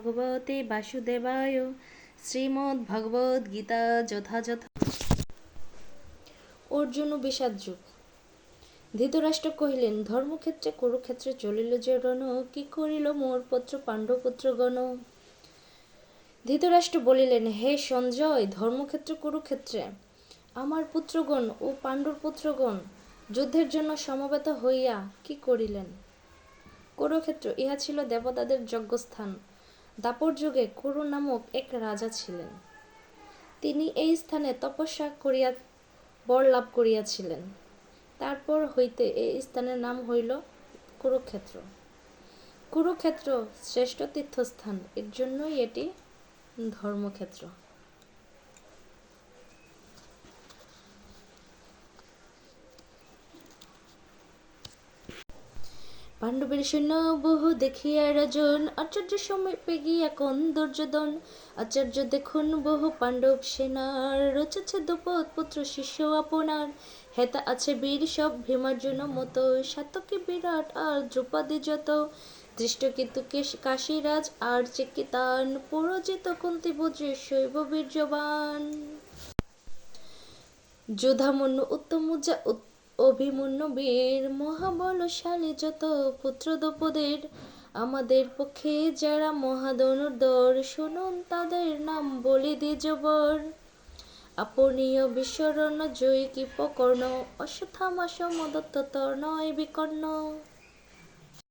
ভগবতে বাসুদেবায়। শ্রীমদ্ ভগবদ গীতা যথাযথ। অর্জুন ও বিষাদ যুগ। ধৃতরাষ্ট্র কহিলেন, ধর্মক্ষেত্রে কুরুক্ষেত্রে চলিল যে রণ, কি করিল মোর পুত্র পাণ্ডবপুত্রগণ। ধৃতরাষ্ট্র বলিলেন, হে সঞ্জয়, ধর্মক্ষেত্রে কুরুক্ষেত্রে আমার পুত্রগণ ও পাণ্ডুর পুত্রগণ যুদ্ধের জন্য সমবেত হইয়া কি করিলেন। কুরুক্ষেত্র ইহা ছিল দেবতাদের যজ্ঞস্থান। দাপর যুগে কুরু নামক এক রাজা ছিলেন। তিনি এই স্থানে তপস্যা করিয়া বর লাভ করিয়াছিলেন। তারপর হইতে এই স্থানের নাম হইল কুরুক্ষেত্র। কুরুক্ষেত্র শ্রেষ্ঠ তীর্থস্থান, এর জন্যই এটি ধর্মক্ষেত্র। পাণ্ডবের সৈন্য বহু দেখিয়া রাজন, আচার্য সমীপে গিয়া কোন দুর্যোধন। আচার্য দেখুন বহু পাণ্ডব সেনার, রচেছে দ্রৌপদ পুত্র শিষ্য আপনার। হেতা আছে বীর সব ভীমার্জুন মত, সাত্যকী বিরাট আর দ্রৌপদী যত। দৃষ্ট কিন্তু কাশীরাজ আর চিকিতান, পুরজিত কুন্তি বজ্রে শৈব বীর্যবান। যোধামন্য উত্তমুজা অভিমন্যু বীর, মহাবলশালী যত পুত্র দ্রৌপদীর। আমাদের পক্ষে যারা মহাধনুর্ধর, শুনুন তাদের নাম বলি দ্বিজবর। আপনীয় বিশ্বরণ জয়ী কৃপকর্ণ, অশ্বত্থামা সমদত্ত তর্ণয় বিকর্ণ।